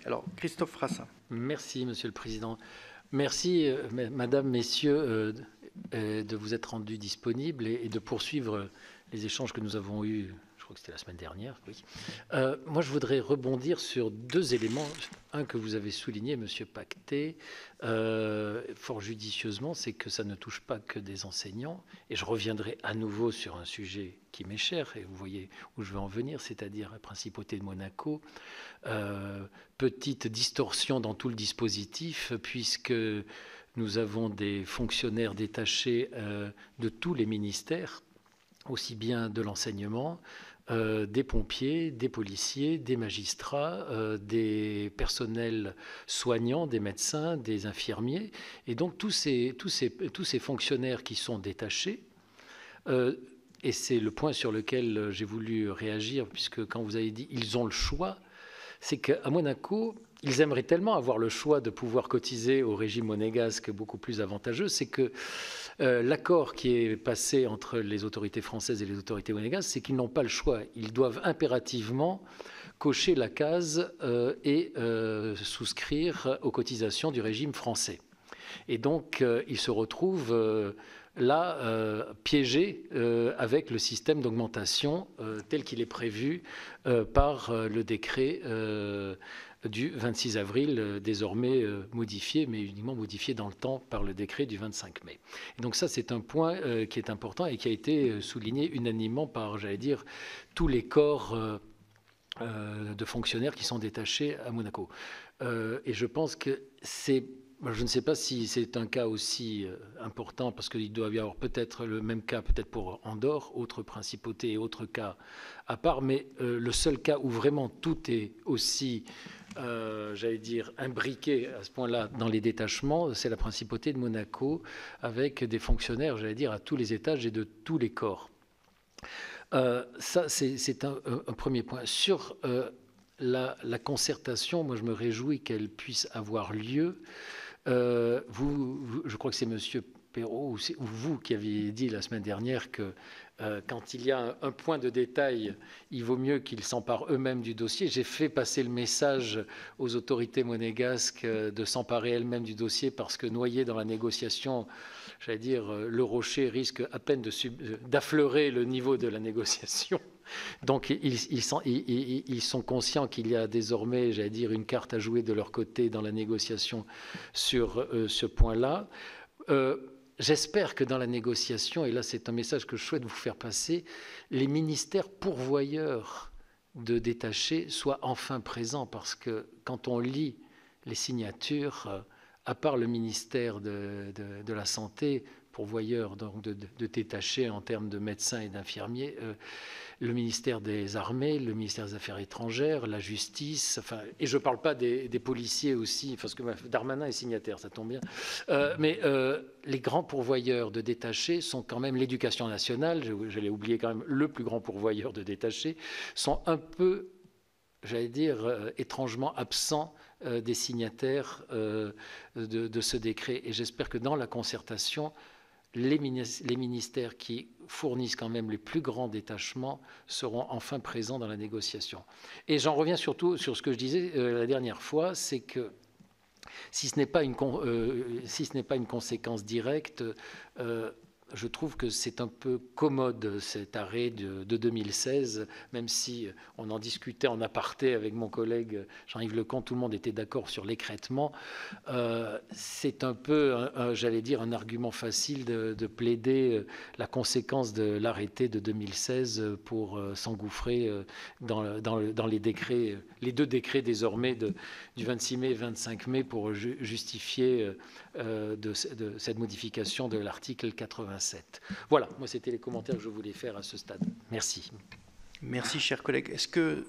Alors, Christophe Frassin. Merci, Monsieur le Président. Merci, Madame, Messieurs, de vous être rendus disponibles et de poursuivre les échanges que nous avons eus. Je crois que c'était la semaine dernière, oui. Moi, je voudrais rebondir sur deux éléments. Un que vous avez souligné, Monsieur Pacté, fort judicieusement, c'est que ça ne touche pas que des enseignants. Et je reviendrai à nouveau sur un sujet qui m'est cher, et vous voyez où je veux en venir, c'est-à-dire la principauté de Monaco. Petite distorsion dans tout le dispositif, puisque nous avons des fonctionnaires détachés de tous les ministères, aussi bien de l'enseignement, des pompiers, des policiers, des magistrats, des personnels soignants, des médecins, des infirmiers. Et donc tous ces fonctionnaires qui sont détachés, et c'est le point sur lequel j'ai voulu réagir, puisque quand vous avez dit « ils ont le choix », c'est qu'à Monaco, ils aimeraient tellement avoir le choix de pouvoir cotiser au régime monégasque beaucoup plus avantageux, c'est que l'accord qui est passé entre les autorités françaises et les autorités monégasques, c'est qu'ils n'ont pas le choix. Ils doivent impérativement cocher la case et souscrire aux cotisations du régime français. Et donc, ils se retrouvent là piégés avec le système d'augmentation tel qu'il est prévu par le décret du 26 avril, désormais modifié, mais uniquement modifié dans le temps par le décret du 25 mai. Et donc ça, c'est un point qui est important et qui a été souligné unanimement par, j'allais dire, tous les corps de fonctionnaires qui sont détachés à Monaco. Et je pense que c'est... Je ne sais pas si c'est un cas aussi important, parce qu'il doit y avoir peut-être le même cas, peut-être pour Andorre, autre principauté et autre cas à part, mais le seul cas où vraiment tout est aussi, j'allais dire, imbriqué à ce point-là dans les détachements, c'est la principauté de Monaco, avec des fonctionnaires, j'allais dire, à tous les étages et de tous les corps. Ça, c'est un premier point. Sur la concertation, moi je me réjouis qu'elle puisse avoir lieu. Je crois que c'est Monsieur Perrault ou vous qui aviez dit la semaine dernière que quand il y a un point de détail, il vaut mieux qu'ils s'emparent eux-mêmes du dossier. J'ai fait passer le message aux autorités monégasques de s'emparer elles-mêmes du dossier parce que noyé dans la négociation, j'allais dire, le rocher risque à peine d'affleurer le niveau de la négociation. Donc, ils sont conscients qu'il y a désormais, j'allais dire, une carte à jouer de leur côté dans la négociation sur ce point-là. J'espère que dans la négociation, et là c'est un message que je souhaite vous faire passer, les ministères pourvoyeurs de détachés soient enfin présents, parce que quand on lit les signatures, à part le ministère de la Santé, pourvoyeur donc de détachés en termes de médecins et d'infirmiers, le ministère des Armées, le ministère des Affaires étrangères, la justice, enfin, et je ne parle pas des policiers aussi, parce que Darmanin est signataire, ça tombe bien, mais les grands pourvoyeurs de détachés sont quand même l'éducation nationale, je l'ai oublié quand même, le plus grand pourvoyeur de détachés, sont un peu, j'allais dire, étrangement absents des signataires de ce décret. Et j'espère que dans la concertation, les ministères qui fournissent quand même les plus grands détachements seront enfin présents dans la négociation. Et j'en reviens surtout sur ce que je disais la dernière fois, c'est que si ce n'est pas une conséquence directe, je trouve que c'est un peu commode cet arrêt de 2016, même si on en discutait en aparté avec mon collègue Jean-Yves Lecomte, tout le monde était d'accord sur l'écrêtement. C'est un peu, j'allais dire, un argument facile de plaider la conséquence de l'arrêté de 2016 pour s'engouffrer dans les décrets, les deux décrets désormais du 26 mai et 25 mai pour justifier de cette modification de l'article 87. Voilà, moi c'était les commentaires que je voulais faire à ce stade. Merci. Merci, chers collègues. Est-ce que